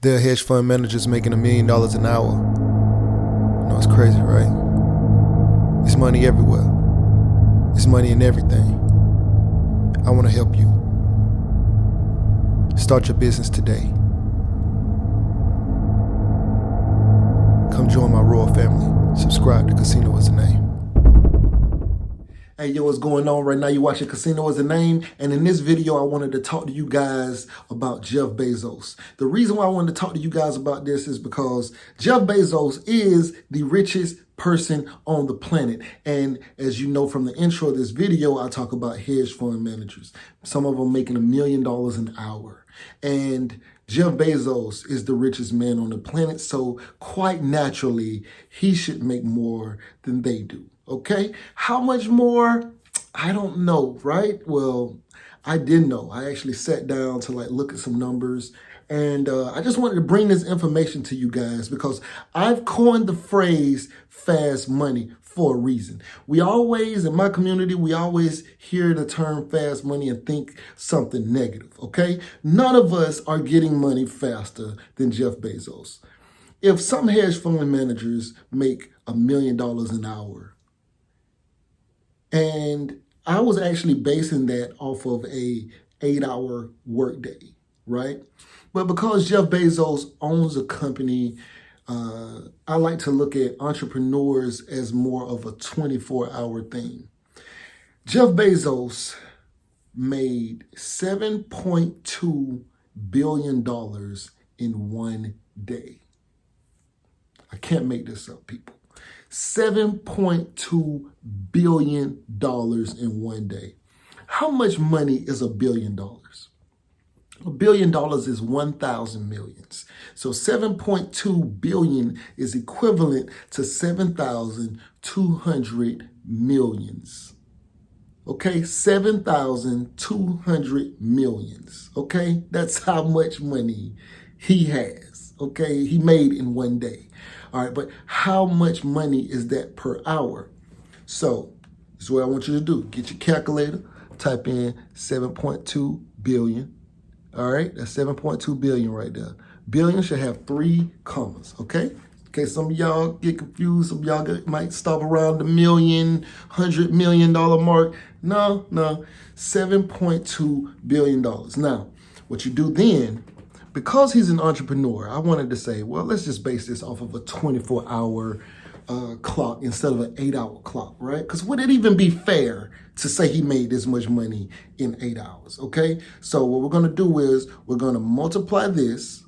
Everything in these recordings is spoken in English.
There are hedge fund managers making $1 million an hour. You know, it's crazy, right? It's money everywhere. It's money in everything. I want to help you. Start your business today. Come join my royal family. Subscribe to Casino Is the Name. Hey, yo, what's going on right now? You're watching Casino Is the Name, and in this video, I wanted to talk to you guys about Jeff Bezos. The reason why I wanted to talk to you guys about this is because Jeff Bezos is the richest person on the planet. And as you know from the intro of this video, I talk about hedge fund managers. Some of them making $1 million an hour. And Jeff Bezos is the richest man on the planet, so quite naturally, he should make more than they do. Okay, how much more? I don't know, right? Well, I did know. I actually sat down to look at some numbers, and I just wanted to bring this information to you guys because I've coined the phrase fast money for a reason. We always, in my community, we always hear the term fast money and think something negative, okay? None of us are getting money faster than Jeff Bezos. If some hedge fund managers make $1 million an hour, and I was actually basing that off of a 8-hour workday, right? But because Jeff Bezos owns a company, I like to look at entrepreneurs as more of a 24-hour thing. Jeff Bezos made $7.2 billion in one day. I can't make this up, people. $7.2 billion in one day. How much money is $1 billion? $1 billion is 1,000 millions. So 7.2 billion is equivalent to 7,200 millions. Okay, 7,200 millions. Okay, that's how much money he has. Okay, he made in one day. All right, but how much money is that per hour? So this is what I want you to do. Get your calculator, type in 7.2 billion. All right, that's 7.2 billion right there. Billion should have 3 commas, okay? Okay, some of y'all get confused. Some of y'all might stop around the $100 million mark. No, $7.2 billion. Now, what you do then, because he's an entrepreneur, I wanted to say, well, let's just base this off of a 24-hour clock instead of an 8-hour clock, right? Because would it even be fair to say he made this much money in 8 hours, okay? So what we're going to do is we're going to multiply this.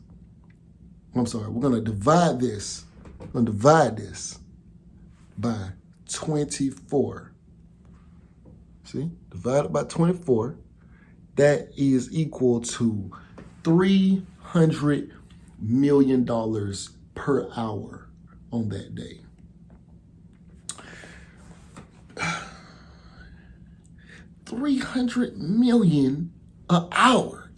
We're going to divide this. We're going to divide this by 24. See? Divided by 24. That is equal to $300 million per hour on that day. $300 million an hour.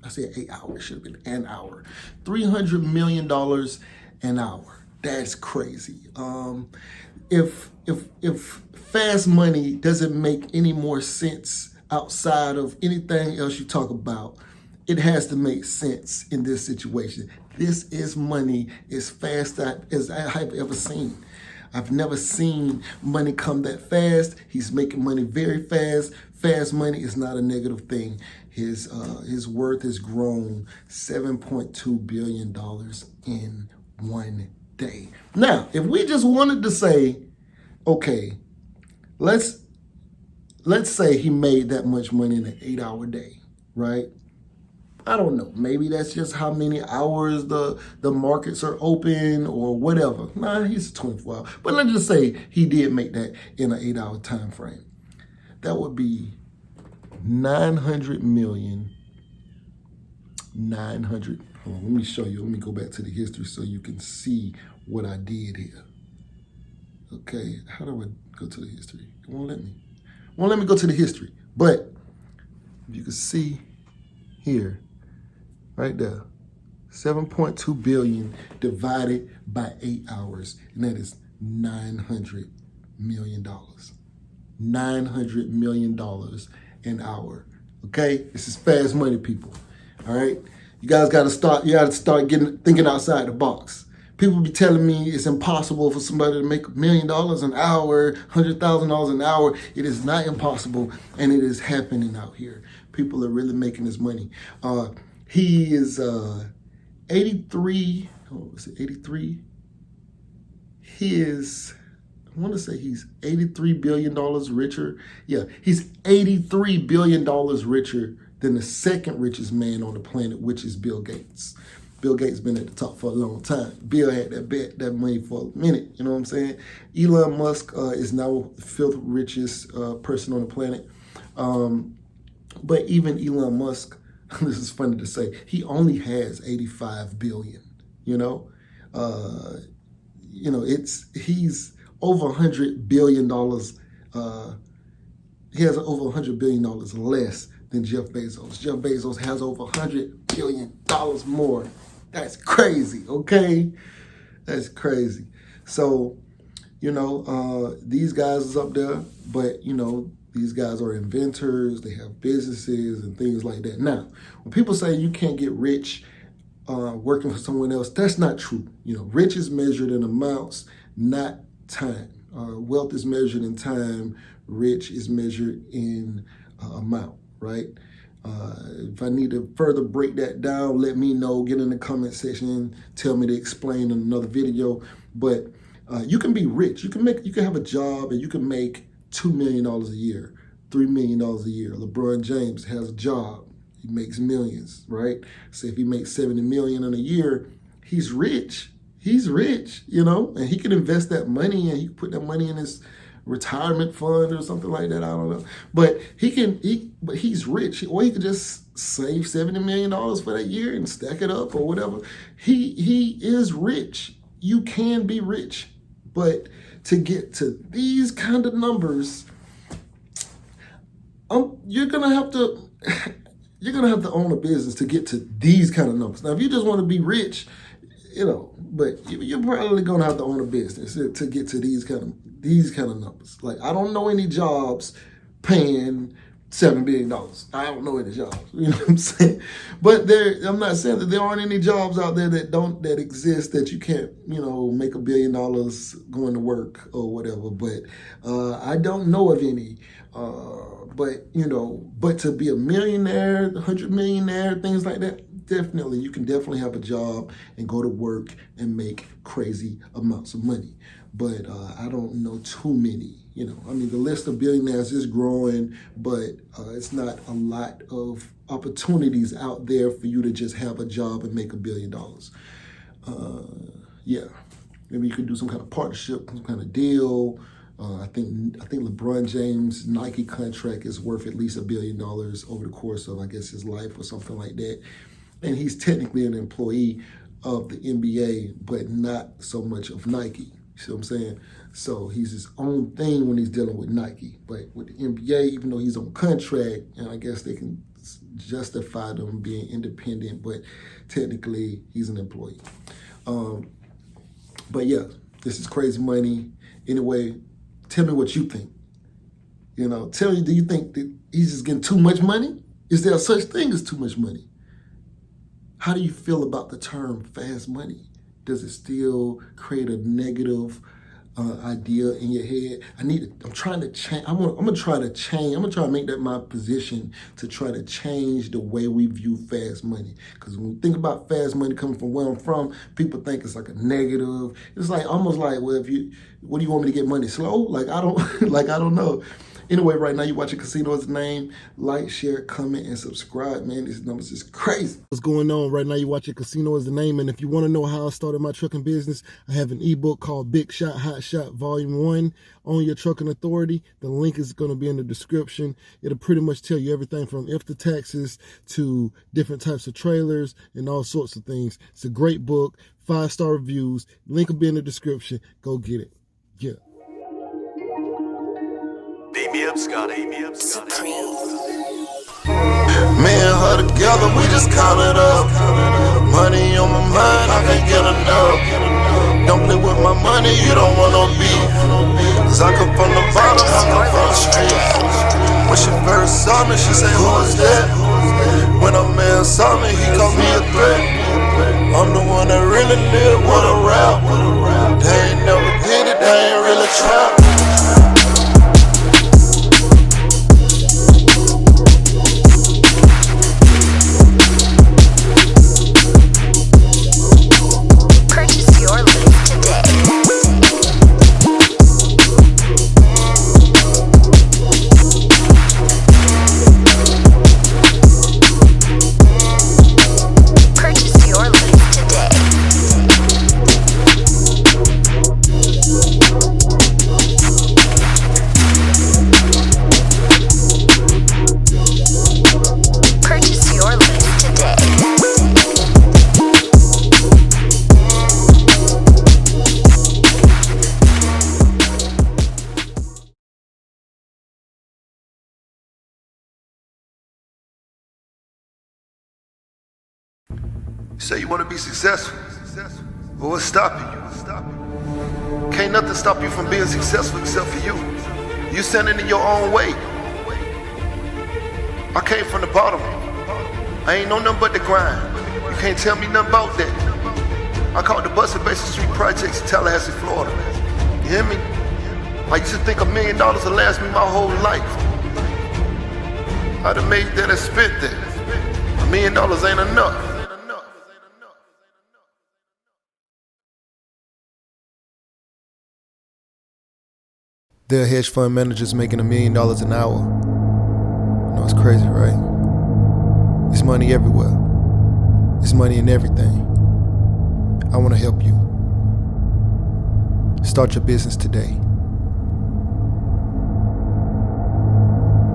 I said 8 hours. It should have been an hour. $300 million an hour. That's crazy. If fast money doesn't make any more sense outside of anything else you talk about, it has to make sense in this situation. This is money as fast as I've ever seen. I've never seen money come that fast. He's making money very fast. Fast money is not a negative thing. His worth has grown $7.2 billion in one day. Now, if we just wanted to say, okay, let's say he made that much money in an 8-hour day, right? I don't know. Maybe that's just how many hours the markets are open or whatever. Nah, he's 24 hours. But let's just say he did make that in an 8-hour time frame. That would be 900 million. 900. Hold on, let me show you. Let me go back to the history so you can see what I did here. Okay, how do I go to the history? It won't let me. It won't let me go to the history. But if you can see here, right there, 7.2 billion divided by 8 hours, and that is $900 million. $900 million an hour. Okay, this is fast money, people. All right, You guys got to start. You got to start thinking outside the box. People be telling me it's impossible for somebody to make $1 million an hour, $100,000 an hour. It is not impossible, and it is happening out here. People are really making this money. He is 83. Oh, is it 83? He is, I want to say he's $83 billion richer. Yeah, he's $83 billion richer than the second richest man on the planet, which is Bill Gates. Bill Gates been at the top for a long time. Bill had that money for a minute, you know what I'm saying? Elon Musk is now the fifth richest person on the planet. But even Elon Musk, this is funny to say, he only has 85 billion, you know? He's over $100 billion. He has over $100 billion less than Jeff Bezos. Jeff Bezos has over $100 billion more. That's crazy, okay? That's crazy. So, these guys is up there, but, these guys are inventors, they have businesses and things like that. Now, when people say you can't get rich working for someone else, that's not true. Rich is measured in amounts, not time. Wealth is measured in time, rich is measured in amount, right? If I need to further break that down, let me know, get in the comment section, tell me to explain in another video. But you can be rich. You can have a job and you can make $2 million a year, $3 million a year. LeBron James has a job. He makes millions, right? So if he makes $70 million in a year, he's rich. He's rich, and he can invest that money and he can put that money in his retirement fund or something like that. I don't know. But but he's rich. Or he could just save $70 million for that year and stack it up or whatever. He is rich. You can be rich. But to get to these kind of numbers, you're gonna have to own a business to get to these kind of numbers. Now, if you just want to be rich, but you're probably gonna have to own a business to get to these kind of numbers. Like, I don't know any jobs paying $7 billion. I don't know any jobs. You know what I'm saying? But I'm not saying that there aren't any jobs out there that exist that you can't, make $1 billion going to work or whatever. But I don't know of any. But to be a millionaire, 100 millionaire, things like that, you can definitely have a job and go to work and make crazy amounts of money. But I don't know too many. The list of billionaires is growing, but it's not a lot of opportunities out there for you to just have a job and make $1 billion. Maybe you could do some kind of partnership, some kind of deal. I think LeBron James' Nike contract is worth at least $1 billion over the course of, I guess, his life or something like that. And he's technically an employee of the NBA, but not so much of Nike. You see what I'm saying? So he's his own thing when he's dealing with Nike. But with the NBA, even though he's on contract, and I guess they can justify them being independent, but technically he's an employee. But yeah, this is crazy money. Anyway, tell me what you think. Tell me, do you think that he's just getting too much money? Is there such thing as too much money? How do you feel about the term fast money? Does it still create a negative idea in your head? I'm trying to change. I'm gonna try to change. I'm gonna try to make that my position to try to change the way we view fast money. Because when we think about fast money coming from where I'm from, people think it's like a negative. It's like almost like, well, what do you want me to get money slow? Like I don't know. Anyway, right now you're watching Casino is the Name. Like, share, comment, and subscribe, man. These numbers is crazy. What's going on? Right now you're watching Casino is the Name. And if you want to know how I started my trucking business, I have an ebook called Big Shot, Hot Shot, Volume 1, Own Your Trucking Authority. The link is going to be in the description. It'll pretty much tell you everything from if the taxes to different types of trailers and all sorts of things. It's a great book, 5-star reviews. Link will be in the description. Go get it. Yeah. Beat me up, Scotty. Me and her together, we just count it up. Money on my mind, I can't get enough. Don't play with my money, you don't want no beef. Cause I come from the bottom, I come from the street. When she first saw me, she said, who is that? When a man saw me, he called me a threat. I'm the one that really live what a rap. They ain't never did it, they ain't really trap. You say you want to be successful, but what's stopping you? Can't nothing stop you from being successful except for you. You standing in your own way. I came from the bottom. I ain't know nothing but the grind. You can't tell me nothing about that. I caught the bus at Basin Street Projects in Tallahassee, Florida. You hear me? I used to think $1 million would last me my whole life. I'd have made that and spent that. $1 million ain't enough. There are hedge fund managers making $1 million an hour. You know, it's crazy, right? It's money everywhere. It's money in everything. I want to help you. Start your business today.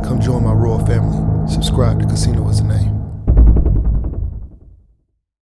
Come join my royal family. Subscribe to Casino Is the Name.